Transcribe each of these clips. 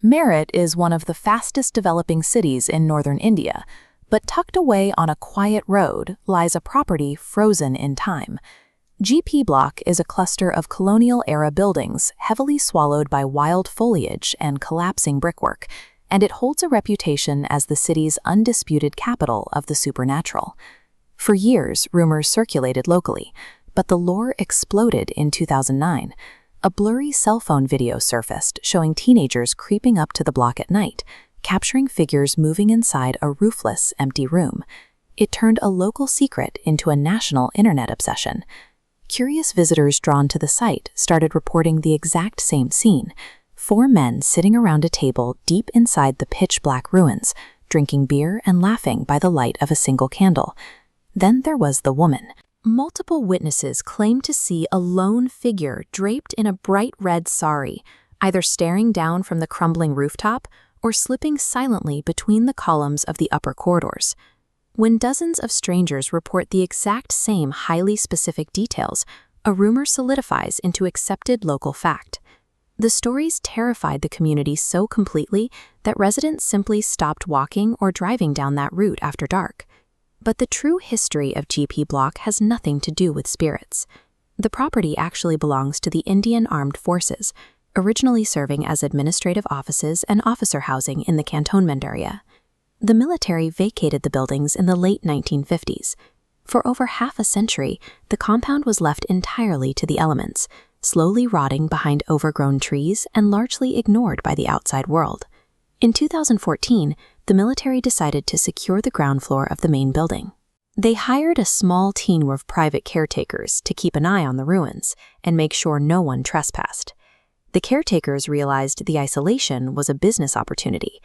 Meerut is one of the fastest developing cities in northern India, but tucked away on a quiet road lies a property frozen in time. GP Block is a cluster of colonial-era buildings heavily swallowed by wild foliage and collapsing brickwork, and it holds a reputation as the city's undisputed capital of the supernatural. For years, rumors circulated locally, but the lore exploded in 2009. A blurry cell phone video surfaced showing teenagers creeping up to the block at night, capturing figures moving inside a roofless, empty room. It turned a local secret into a national internet obsession. Curious visitors drawn to the site started reporting the exact same scene: 4 men sitting around a table deep inside the pitch-black ruins, drinking beer and laughing by the light of a single candle. Then there was the woman. Multiple witnesses claimed to see a lone figure draped in a bright red sari, either staring down from the crumbling rooftop or slipping silently between the columns of the upper corridors. When dozens of strangers report the exact same highly specific details, a rumor solidifies into accepted local fact. The stories terrified the community so completely that residents simply stopped walking or driving down that route after dark. But the true history of GP Block has nothing to do with spirits. The property actually belongs to the Indian Armed Forces, originally serving as administrative offices and officer housing in the cantonment area. The military vacated the buildings in the late 1950s. For over half a century, the compound was left entirely to the elements, slowly rotting behind overgrown trees and largely ignored by the outside world. In 2014, the military decided to secure the ground floor of the main building. They hired a small team of private caretakers to keep an eye on the ruins and make sure no one trespassed. The caretakers realized the isolation was a business opportunity.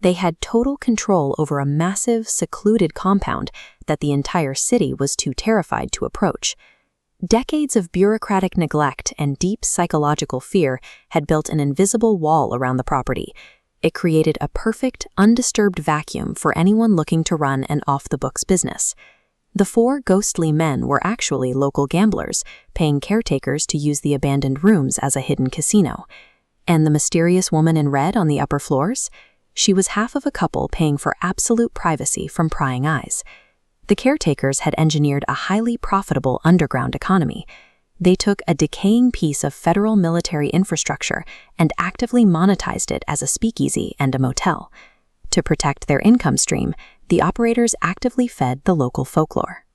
They had total control over a massive, secluded compound that the entire city was too terrified to approach. Decades of bureaucratic neglect and deep psychological fear had built an invisible wall around the property. It created a perfect, undisturbed vacuum for anyone looking to run an off-the-books business. The 4 ghostly men were actually local gamblers, paying caretakers to use the abandoned rooms as a hidden casino. And the mysterious woman in red on the upper floors? She was half of a couple paying for absolute privacy from prying eyes. The caretakers had engineered a highly profitable underground economy. They took a decaying piece of federal military infrastructure and actively monetized it as a speakeasy and a motel. To protect their income stream, the operators actively fed the local folklore.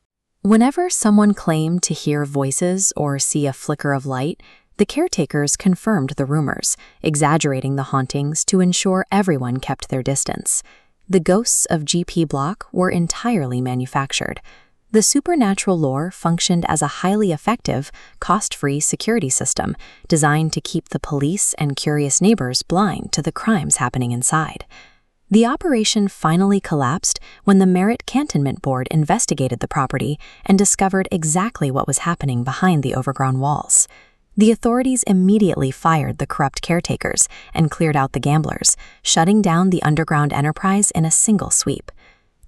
Whenever someone claimed to hear voices or see a flicker of light, the caretakers confirmed the rumors, exaggerating the hauntings to ensure everyone kept their distance. The ghosts of GP Block were entirely manufactured. The supernatural lore functioned as a highly effective, cost-free security system designed to keep the police and curious neighbors blind to the crimes happening inside. The operation finally collapsed when the Meerut Cantonment Board investigated the property and discovered exactly what was happening behind the overgrown walls. The authorities immediately fired the corrupt caretakers and cleared out the gamblers, shutting down the underground enterprise in a single sweep.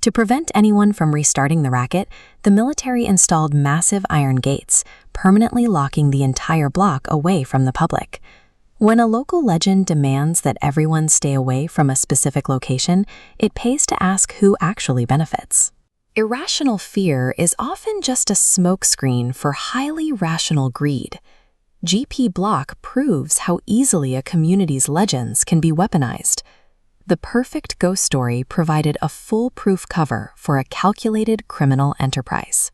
To prevent anyone from restarting the racket, the military installed massive iron gates, permanently locking the entire block away from the public. When a local legend demands that everyone stay away from a specific location, it pays to ask who actually benefits. Irrational fear is often just a smokescreen for highly rational greed. GP Block proves how easily a community's legends can be weaponized. The perfect ghost story provided a foolproof cover for a calculated criminal enterprise.